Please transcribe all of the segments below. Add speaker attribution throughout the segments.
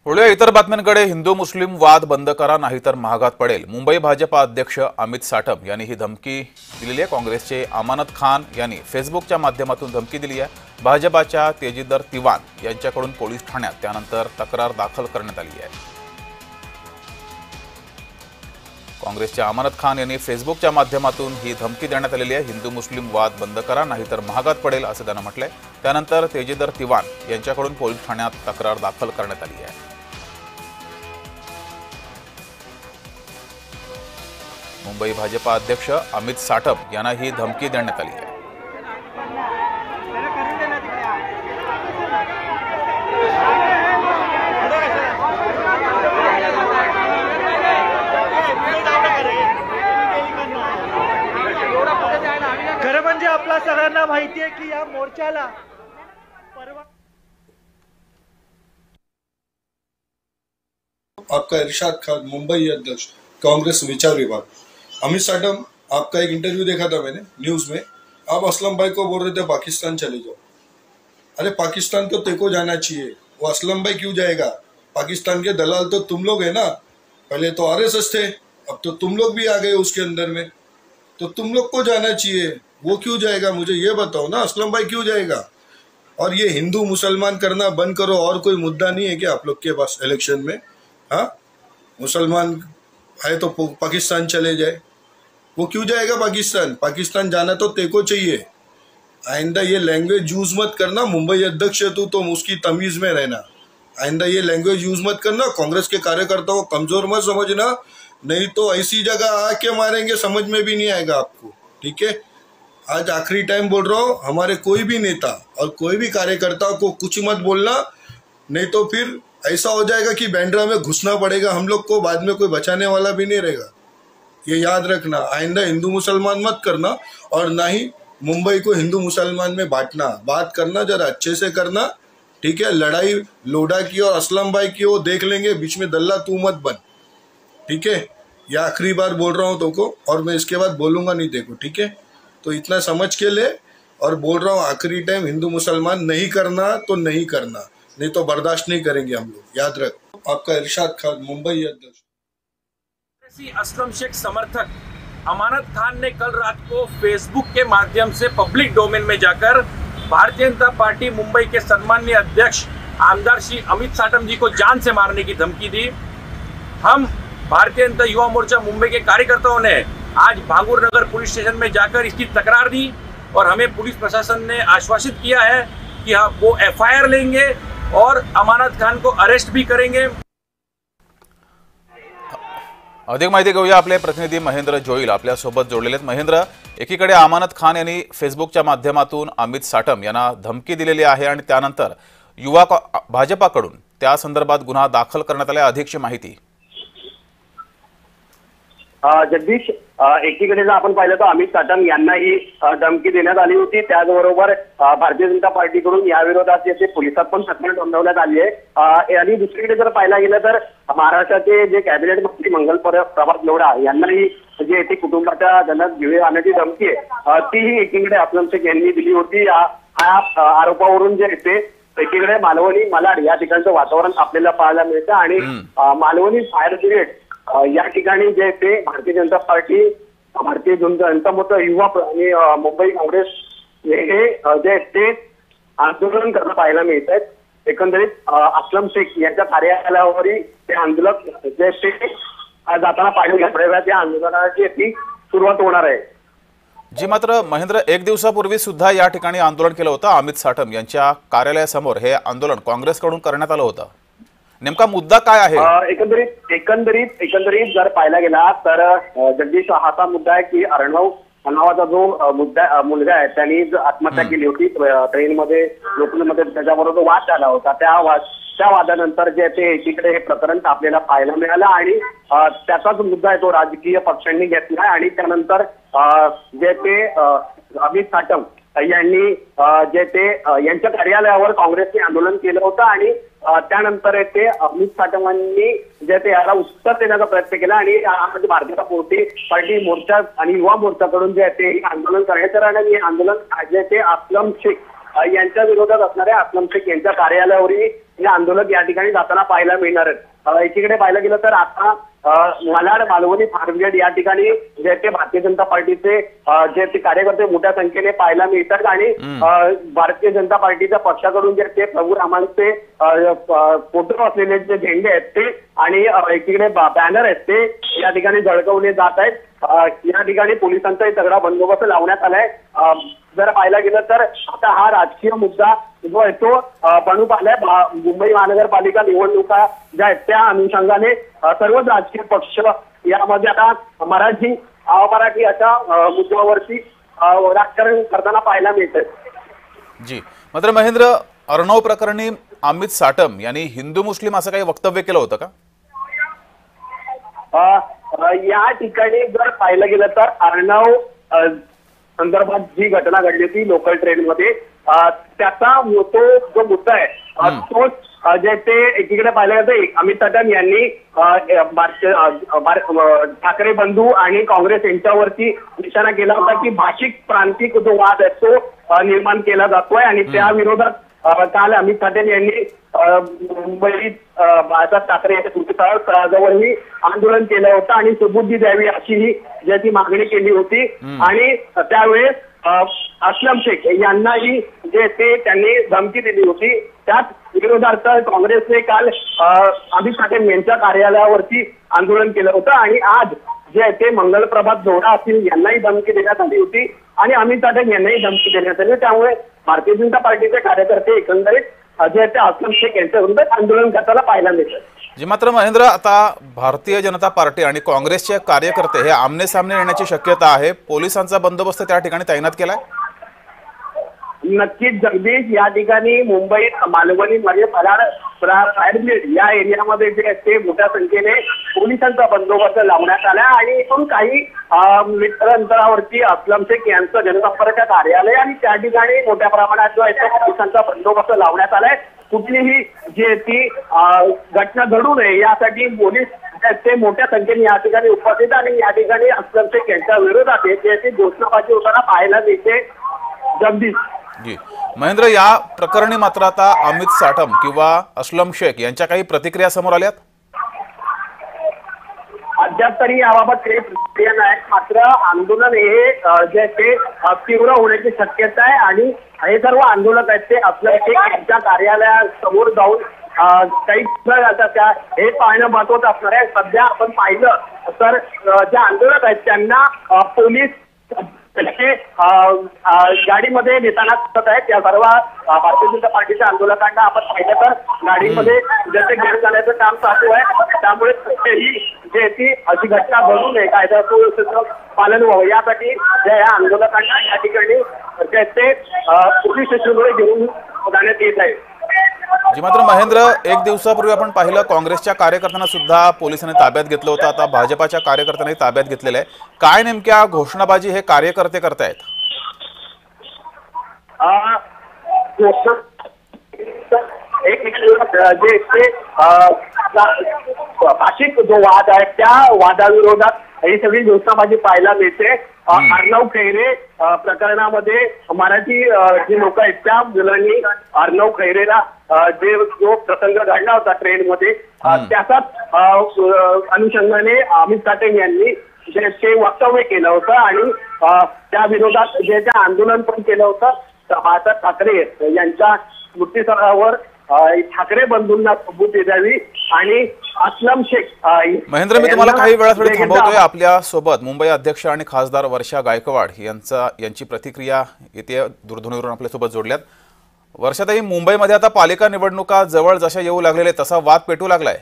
Speaker 1: वळूया इतर बातम्यांकडे। हिंदू मुस्लिम वाद बंद करा नाहीतर महागात पडेल। मुंबई भाजपा अध्यक्ष अमित साटम यांनी ही धमकी दिली आहे। काँग्रेसचे अमानत खान यांनी फेसबुकच्या माध्यमातून धमकी दिली आहे। भाजपाच्या तेजिदर तिवान यांच्याकडून पोलीस ठाण्यात त्यानंतर तक्रार दाखल करण्यात आली आहे। काँग्रेसचे अमानत खान यांनी फेसबुकच्या माध्यमातून ही धमकी देण्यात आलेली आहे। हिंदू मुस्लिम वाद बंद करा नाहीतर महागात पडेल असं त्यांना म्हटलंय। त्यानंतर तेजिदर तिवान यांच्याकडून पोलीस ठाण्यात तक्रार दाखल करण्यात आली आहे। मुंबई भाजपा अध्यक्ष अमित साटम यांना ही धमकी देण्यात आली आहे।
Speaker 2: खरं म्हणजे आपल्या सगळ्यांना माहिती आहे की या मोर्चाला परवा
Speaker 3: आपका इरशाद खान, मुंबई अध्यक्ष कांग्रेस विचार विभाग। अमित साटम, आपका एक इंटरव्यू देखा था मैंने न्यूज में। आप असलम भाई को बोल रहे थे पाकिस्तान चले जाओ। अरे पाकिस्तान तो तेको जाना चाहिए, वो असलम भाई क्यों जाएगा? पाकिस्तान के दलाल तो तुम लोग है ना। पहले तो आरएसएस थे, अब तो तुम लोग भी आ गए उसके अंदर में, तो तुम लोग को जाना चाहिए। वो क्यों जाएगा मुझे ये बताओ ना, असलम भाई क्यों जाएगा? और ये हिंदू मुसलमान करना बंद करो। और कोई मुद्दा नहीं है क्या आप लोग के पास इलेक्शन में? हाँ, मुसलमान है तो पाकिस्तान चले जाए। वो क्यों जाएगा पाकिस्तान? पाकिस्तान जाना तो तेको चाहिए। आइंदा ये लैंग्वेज यूज मत करना। मुंबई अध्यक्ष तू तो उसकी तमीज में रहना। आइंदा ये लैंग्वेज यूज मत करना। कांग्रेस के कार्यकर्ताओं को कमजोर मत समझना, नहीं तो ऐसी जगह आके मारेंगे समझ में भी नहीं आएगा आपको। ठीक है, आज आखिरी टाइम बोल रहा हूँ, हमारे कोई भी नेता और कोई भी कार्यकर्ता को कुछ मत बोलना, नहीं तो फिर ऐसा हो जाएगा कि बैंड्रा में घुसना पड़ेगा हम लोग को। बाद में कोई बचाने वाला भी नहीं रहेगा। ये याद रखना। आइंदा हिंदू मुसलमान मत करना और ना ही मुंबई को हिंदू मुसलमान में बांटना। बात करना जरा अच्छे से करना, ठीक है। लड़ाई लोढ़ा की और असलम भाई की वो देख लेंगे, बीच में दल्ला तू मत बन, ठीक है। यह आखिरी बार बोल रहा हूँ तो को, और मैं इसके बाद बोलूंगा नहीं देखो, ठीक है। तो इतना समझ के ले, और बोल रहा हूँ आखिरी टाइम हिंदू मुसलमान नहीं करना तो नहीं करना, नहीं तो बर्दाश्त नहीं करेंगे हम लोग। याद रख। आपका इरशाद खान, मुंबई अध्यक्ष।
Speaker 4: असलम शेख समर्थक अमानत खान ने कल रात को फेसबुक के माध्यम से पब्लिक डोमेन में जाकर भारतीय जनता पार्टी मुंबई के सम्माननीय अध्यक्ष आमदार श्री अमित साटम जी को जान से मारने की धमकी दी। हम भारतीय जनता युवा मोर्चा मुंबई के कार्यकर्ताओं ने आज भागुर नगर पुलिस स्टेशन में जाकर इसकी तकरार दी और हमें पुलिस प्रशासन ने आश्वासित किया है कि हाँ वो एफआईआर लेंगे और अमानत खान को अरेस्ट भी करेंगे।
Speaker 1: अधिक माहिती घेऊया। आपले प्रतिनिधी महेंद्र जोईल आपल्या सोबत जोडलेले आहेत। महेंद्र, एकीकडे अमानत खान यांनी फेसबुकच्या माध्यमातून अमित साटम यांना धमकी दिलेली आहे आणि त्यानंतर युवा भाजपाकडून त्या संदर्भात गुन्हा दाखल करण्यात आला। अधिकची माहिती।
Speaker 5: जगदीश, एकीकडे जर आपण पाहिलं तर अमित साटम यांनाही धमकी देण्यात आली होती। त्याचबरोबर भारतीय जनता पार्टीकडून या विरोधात पोलिसात पण तक्रार नोंदवण्यात आली आहे। आणि दुसरीकडे जर पाहायला गेलं तर महाराष्ट्राचे जे कॅबिनेट मंत्री मंगल प्रभात लोढा यांनाही जे येथे कुटुंबाच्या जनात घेऊन आणण्याची धमकी आहे तीही एकीकडे असलम शेख यांनी दिली होती। या आरोपावरून जे येते एकीकडे मालवणी मालाड या ठिकाणचं वातावरण आपल्याला पाहायला मिळतं आणि मालवणी फायर ब्रिगेड या ठिकाणी जे ते भारतीय जनता पार्टी, भारतीय जनता मोर्चा युवा आणि मुंबई काँग्रेस हे जे ते आंदोलन करणं पाहायला मिळत आहेत। एकंदरीत असलम शेख यांच्या कार्यालयावरही ते आंदोलक जे ते जाताना पाहिलं गेलं, त्या आंदोलनाची ती सुरुवात होणार आहे।
Speaker 1: जी, मात्र महेंद्र, एक दिवसापूर्वी सुद्धा या ठिकाणी आंदोलन केलं होतं। अमित साटम यांच्या कार्यालयासमोर हे आंदोलन काँग्रेसकडून करण्यात आलं होतं। नेमका मुद्दा काय आहे?
Speaker 5: एकंदरीत जर पाहायला गेला तर जगदीश, असा मुद्दा आहे की अर्णव नावाचा जो मुलगा आहे त्यांनी आत्महत्या केली होती ट्रेनमध्ये, लोकलमध्ये, त्याच्याबरोबर वाद झाला होता। त्या वादानंतर जे ते एकीकडे हे प्रकरण आपल्याला पाहायला मिळालं आणि त्याचाच मुद्दा आहे तो राजकीय पक्षांनी घेतला आणि त्यानंतर जे ते अमित साटम यांनी जे ते यांच्या कार्यालयावर काँग्रेसने आंदोलन केलं होतं आणि त्यानंतर ते अमित साटमांनी जे ते याला उत्तर देण्याचा प्रयत्न केला आणि यामध्ये भारतीय पार्टी मोर्चा आणि युवा मोर्चाकडून जे ते आंदोलन करण्यात आलं आणि आंदोलन जे ते असलम शेख यांच्या विरोधात असणाऱ्या असलम शेख यांच्या कार्यालयावरही हे आंदोलक या ठिकाणी जाताना पाहायला मिळणार आहेत। एकीकडे पाहायला गेलं तर आता मालाड मालवणी फार्मगेट या ठिकाणी जे ते भारतीय जनता पार्टीचे जे ते कार्यकर्ते मोठ्या संख्येने पाहायला मिळतात आणि भारतीय जनता पार्टीच्या पक्षाकडून जे ते प्रभू रामांचे फोटो असलेले जे झेंडे आहेत ते आणि एकीकडे बॅनर आहेत ते या ठिकाणी झळकवले जात आहेत। या ठिकाणी पोलिसांचाही तगडा बंदोबस्त लावण्यात आलाय। जर पाहायला गेलं तर आता हा राजकीय मुद्दा जो आहे तो बनून आलाय। मुंबई महानगरपालिका निवडणुका ज्या आहेत त्या अनुषंगाने सर्वच राजकीय पक्ष यामध्ये आता मराठी अमराठी अशा मुद्द्यावरती राजकारण करताना पाहायला मिळतंय।
Speaker 1: जी, मात्र महेंद्र, अर्णव प्रकरणी अमित साटम यांनी हिंदू मुस्लिम असं काही वक्तव्य केलं होतं का?
Speaker 5: या ठिकाणी जर पाहिलं गेलं तर अर्णव संदर्भात जी घटना घडली होती लोकल ट्रेनमध्ये त्याचा तो जो मुद्दा आहे तोच जे ते एकीकडे पाहिलं गेलं अमित साटम यांनी ठाकरे बंधू आणि काँग्रेस यांच्यावरती निशाणा केला होता की भाषिक प्रांतिक जो वाद आहे तो निर्माण केला जातोय आणि त्या विरोधात काल अमित साटम यांनी मुंबईत बाळासाहेब ठाकरे यांच्या स्मृतीस्थळाजवळही आंदोलन केलं होतं आणि सुबुद्धी द्यावी अशीही ज्याची मागणी केली होती आणि त्यावेळेस असलम शेख यांनाही जे ते त्यांनी धमकी दिली होती। त्याच विरोधार्थ काँग्रेसने काल अमित साटम यांच्या कार्यालयावरती आंदोलन केलं होतं आणि आज जे ते मंगलप्रभात जोडा असतील यांनाही धमकी देण्यात आली होती आणि अमित साटम यांनाही धमकी देण्यात आली। त्यामुळे भारतीय जनता पार्टीचे कार्यकर्ते एकंदरीत जे ते असलम शेख यांच्या विरोधात आंदोलन करताना पाहायला मिळतात।
Speaker 1: जी, मात्र महेंद्र, आता भारतीय जनता पार्टी आणि काँग्रेसचे कार्यकर्ते हे आमने सामने येण्याची शक्यता आहे। पोलिसांचा बंदोबस्त त्या ठिकाणी तैनात केलाय?
Speaker 5: नक्कीच जगदीश, या ठिकाणी मुंबईत मालवणी म्हणजे फायरब्रिगेड या एरियामध्ये जे ते मोठ्या संख्येने पोलिसांचा बंदोबस्त लावण्यात आला आणि इथून काही मीटर अंतरावरती असलम शेख यांचं जनसंपर्क कार्यालय आणि त्या ठिकाणी मोठ्या प्रमाणात जो आहे पोलिसांचा बंदोबस्त लावण्यात आलाय। कुठलीही जी ती घटना घडू नये यासाठी पोलीस ते मोठ्या संख्येने या ठिकाणी उपस्थित आणि या ठिकाणी असलम शेख यांच्या विरोधात जी घोषणाबाजी होताना पाहायला मिळते। जगदीश
Speaker 1: जी, महेंद्र, या प्रकरणी मात्र आता अमित साटम किंवा असलम शेख यांच्या काही प्रतिक्रिया समोर आल्यात?
Speaker 5: अद्याप तरी याबाबत काही प्रतिक्रिया नाही, मात्र आंदोलन हे जे ते तीव्र होण्याची शक्यता आहे आणि हे सर्व आंदोलक आहेत ते असलम शेख यांच्या कार्यालयासमोर जाऊन काही त्या हे पाहणं महत्वाचं असणार आहे। सध्या आपण पाहिलं तर जे आंदोलक आहेत त्यांना पोलीस गाडीमध्ये नेताना दिसत आहेत। या सर्व भारतीय जनता पार्टीच्या आंदोलकांना आपण पाहिलं तर गाडीमध्ये जसे घेऊन जाण्याचं काम चालू आहे। त्यामुळे ही जे ती अशी घटना घडू नये, कायदा सुव्यवस्थेचं पालन व्हावं यासाठी या आंदोलकांना या ठिकाणी ते पोलीस स्टेशनकडे घेऊन जाण्यात येत आहे।
Speaker 1: जी, मात्र महेंद्र, एक दिवसापूर्वी आपण पाहिलं काँग्रेसच्या कार्यकर्त्यांना सुद्धा पोलिसांनी ताब्यात घेतलं होतं, आता भाजपाच्या कार्यकर्त्यांनी ताब्यात घेतलेलं आहे। काय नेमक्या घोषणाबाजी हे कार्यकर्ते करतायत?
Speaker 5: भाषिक जो वाद आहे त्या वादाविरोधात ही सगळी घोषणाबाजी पाहायला मिळते। अर्णव खैरे प्रकरणामध्ये मराठी जी लोक आहेत त्या मुलांनी अर्णव खैरेला जो प्रसंग घडला होता ट्रेनमध्ये त्याचाच अनुषंगाने अमित साटम यांनी जे ते वक्तव्य केलं होतं आणि त्या विरोधात जे आंदोलन पण केलं होतं। बाळासाहेब ठाकरे यांच्या स्मृतीस्थळावर ठाकरे बंधूंना सबूत द्यावी आणि असलम शेख।
Speaker 1: महेंद्र, मी तुम्हाला काही वेळासाठी थांबवतोय। आपल्या सोबत मुंबई अध्यक्ष आणि खासदार वर्षा गायकवाड यांची प्रतिक्रिया येते दूरध्वनीवरून आपल्या सोबत जोडल्यात। वर्षाताई, मुंबईमध्ये आता पालिका निवडणुका जवळ जशा येऊ लागलेले तसा वाद पेटू लागलाय।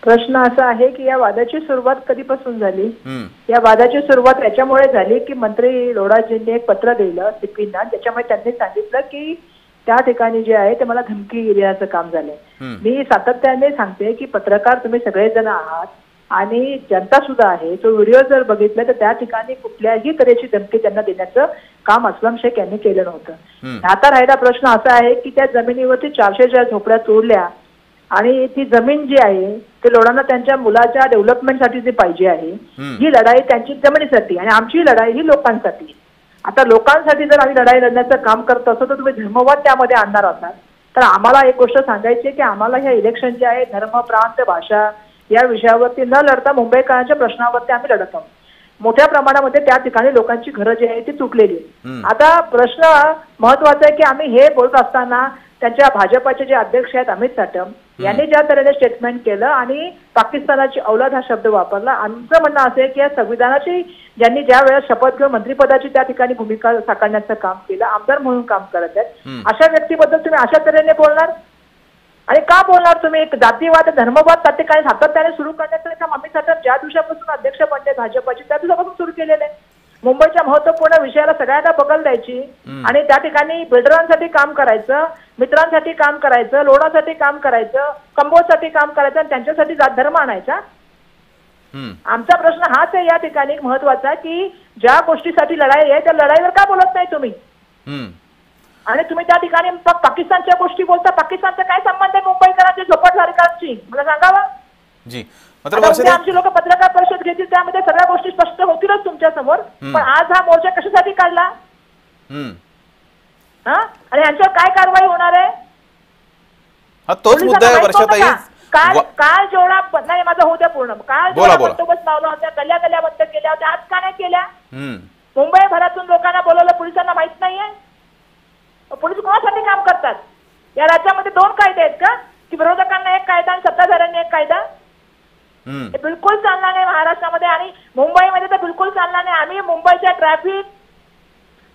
Speaker 6: प्रश्न असा आहे की या वादाची सुरुवात कधीपासून झाली? या वादाची सुरुवात याच्यामुळे झाली की मंत्री लोढाजींनी एक पत्र दिलं सीपींना, त्याच्यामुळे त्यांनी सांगितलं की त्या ठिकाणी जे आहे ते मला धमकी देण्याचं काम झालंय। मी सातत्याने सांगते की पत्रकार तुम्ही सगळेजण आहात आणि जनता सुद्धा आहे, तो व्हिडिओ जर बघितला तर त्या ठिकाणी कुठल्याही तऱ्हेची धमकी त्यांना देण्याचं काम असलम शेख यांनी केलं नव्हतं। आता राहिला प्रश्न असा आहे की त्या जमिनीवरती 400 झोपड्या तोडल्या आणि ती जमीन जी आहे ते लोढांना त्यांच्या मुलाच्या डेव्हलपमेंटसाठी जी पाहिजे आहे, ही लढाई त्यांची जमिनीसाठी आणि आमची लढाई ही लोकांसाठी। आता लोकांसाठी जर आम्ही लढाई लढण्याचं काम करत असतो तर तुम्ही धर्मवाद त्यामध्ये आणणार असाल तर आम्हाला एक गोष्ट सांगायची आहे की आम्हाला ह्या इलेक्शन जे आहे धर्म, प्रांत, भाषा या विषयावरती न लढता मुंबईकरांच्या प्रश्नावरती आम्ही लढत आहोत. मोठ्या प्रमाणामध्ये त्या ठिकाणी लोकांची घरं जी आहे ती तुटलेली आहे. आता प्रश्न महत्वाचा आहे की आम्ही हे बोलत असताना त्यांच्या भाजपाचे जे अध्यक्ष आहेत अमित साटम यांनी ज्या तऱ्हेने स्टेटमेंट केलं आणि पाकिस्तानाची औलाद हा शब्द वापरला, आमचं म्हणणं असं आहे की या संविधानाची ज्यांनी ज्या वेळेस शपथ घेऊन मंत्रिपदाची त्या ठिकाणी भूमिका साकारण्याचं काम केलं, आमदार म्हणून काम करत आहेत, अशा व्यक्तीबद्दल तुम्ही अशा तऱ्हेने बोलणार? आणि का बोलणार तुम्ही? एक जातीवाद, धर्मवाद त्या ठिकाणी सातत्याने सुरू करण्याचं काम अमित साटम ज्या दिवसापासून अध्यक्ष बनले भाजपाचे त्या दिवसापासून सुरू केलेलं आहे. मुंबईच्या महत्वपूर्ण विषयाला सगळ्यांना बगल द्यायची आणि त्या ठिकाणी बिल्डरांसाठी काम करायचं, मित्रांसाठी काम करायचं, लोणासाठी काम करायचं, कंबोजसाठी काम करायचं आणि त्यांच्यासाठी जात धर्म आणायचा. आमचा प्रश्न हाच आहे या ठिकाणी महत्वाचा की ज्या गोष्टीसाठी लढाई आहे त्या लढाईवर का बोलत नाही तुम्ही? आणि तुम्ही त्या ठिकाणी पाकिस्तानच्या गोष्टी बोलता. पाकिस्तानचा काय संबंध आहे मुंबईकरांची, झोपडधारकांची? मला सांगावं.
Speaker 1: जी
Speaker 6: आमची लोक पत्रकार परिषद घेतील त्यामध्ये सगळ्या गोष्टी स्पष्ट होतीलच तुमच्या समोर. पण आज हा मोर्चा कशासाठी काढला? आणि यांच्यावर काय कारवाई होणार आहे?
Speaker 1: तोच मुद्दा आहे वर्षाताई.
Speaker 6: काल जेवढा नाही माझा होऊ द्या पूर्ण. काल जेवढा बंदोबस्त लावला होता, गल्ल्या गल्ल्या बंद केल्या होत्या, आज का नाही केल्या? मुंबई भरातून लोकांना बोलवलं, पोलिसांना माहित नाहीये? पोलीस कोणासाठी काम करतात? या राज्यामध्ये 2 कायदे आहेत का? की विरोधकांना एक कायदा आणि सत्ताधाऱ्यांनी एक कायदा? हे बिलकुल चालणार नाही महाराष्ट्रामध्ये आणि मुंबईमध्ये तर बिलकुल चालणार नाही. आम्ही मुंबईच्या ट्रॅफिक,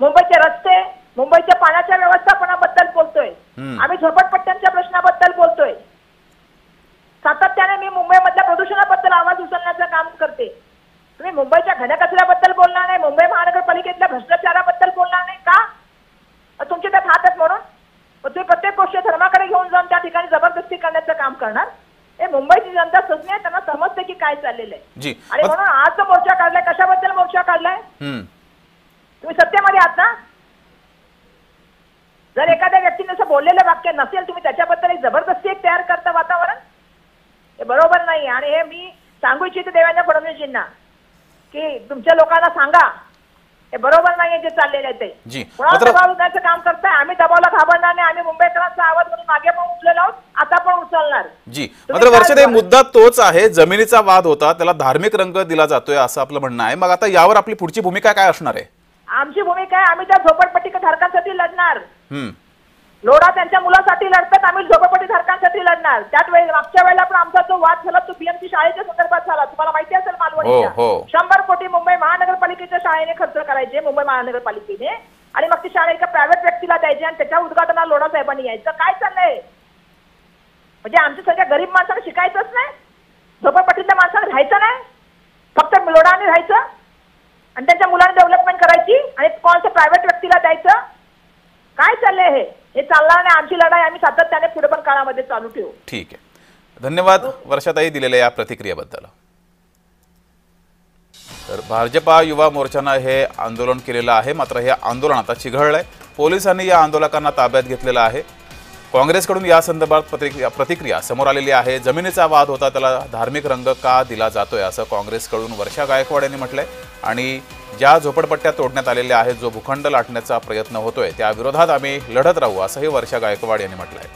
Speaker 6: मुंबईचे रस्ते, मुंबईच्या पाण्याच्या व्यवस्थापनाबद्दल बोलतोय. आम्ही झोपडपट्ट्यांच्या प्रश्नाबद्दल बोलतोय. सातत्याने मी मुंबईमधल्या प्रदूषणाबद्दल आवाज उचलण्याचं काम करते. तुम्ही मुंबईच्या घनकचऱ्याबद्दल बोलणार नाही, मुंबई महानगरपालिकेतल्या भ्रष्टाचाराबद्दल बोलणार नाही का? तुमचे त्यात हात आहेत म्हणून तुम्ही प्रत्येक गोष्ट धर्माकडे घेऊन जाऊन त्या ठिकाणी जबरदस्ती करण्याचं काम करणार? हे मुंबईची जनता सज्ञ आहे, त्यांना समजते की काय चाललेलं आहे. आणि म्हणून आज जो मोर्चा काढलाय, कशाबद्दल मोर्चा काढलाय? तुम्ही सत्तेमध्ये आहात ना? जर एखाद्या व्यक्तीने असं बोललेलं वाक्य नसेल, तुम्ही त्याच्याबद्दल एक जबरदस्ती एक तयार करता वातावरण, हे बरोबर नाही. आणि हे मी सांगू इच्छिते देवेंद्र फडणवीसजींना की तुमच्या लोकांना सांगा हे बरोबर नाहीये जे चाललेलं आहे ते. कोणाला दबाव देण्याचं काम करताय? आम्ही दबावला घाबरणार नाही. आम्ही मुंबईकरांचा आवाज म्हणून मागे पण उचललो आहोत, आता पण उचलणार.
Speaker 1: जी मात्र वर्षाताई मुद्दा तोच आहे, जमिनीचा वाद होता, त्याला धार्मिक रंग दिला जातोय असं आपलं म्हणणं आहे. मग आता यावर आपली पुढची भूमिका काय असणार आहे?
Speaker 6: आमची भूमिका आहे, आम्ही त्या झोपडपट्टी धारकांसाठी लढणार. लोढा त्यांच्या मुलासाठी लढतात, आम्ही झोपडपट्टी धारकांसाठी लढणार. त्याच वेळी मागच्या वेळेला पण आमचा जो वाद झाला तो बीएमसी शाळेच्या संदर्भात झाला, तुम्हाला माहिती असेल मालवणीच्या. 100 कोटी मुंबई महानगरपालिकेच्या शाळेने खर्च करायचे, मुंबई महानगरपालिकेने, आणि मग ती शाळा एका प्रायव्हेट व्यक्तीला द्यायची आणि त्याच्या उद्घाटनाला लोढा साहेबांनी यायचं. काय चाललंय? म्हणजे आमच्या सगळ्या गरीब माणसाला शिकायचंच नाही, झोपडपट्टीतल्या माणसाला राहायचं नाही, फक्त लोढाने राहायचं आणि त्यांच्या मुलांनी डेव्हलपमेंट करायची आणि कोणाच्या प्रायव्हेट व्यक्तीला द्यायचं? काय चाललंय हे चालणार नाही. आमची लढाई आम्ही सातत्याने पुढे पण काळामध्ये चालू ठेवू.
Speaker 1: ठीक आहे, धन्यवाद वर्षाताई दिलेल्या या प्रतिक्रियेबद्दल. तर भाजपा युवा मोर्चानं हे आंदोलन केलेलं आहे, मात्र हे आंदोलन आता चिघळलंय. पोलिसांनी या आंदोलकांना ताब्यात घेतलेलं आहे. काँग्रेसकडून या संदर्भात प्रतिक्रिया समोर आलेली आहे. जमिनीचा वाद होता, त्याला धार्मिक रंग का दिला जातोय असं काँग्रेसकडून वर्षा गायकवाड यांनी म्हटलंय. आणि ज्या झोपडपट्ट्या तोडण्यात आलेल्या आहेत, जो भूखंड लाटण्याचा प्रयत्न होतोय, त्या विरोधात आम्ही लढत राहू असंही वर्षा गायकवाड यांनी म्हटलंय.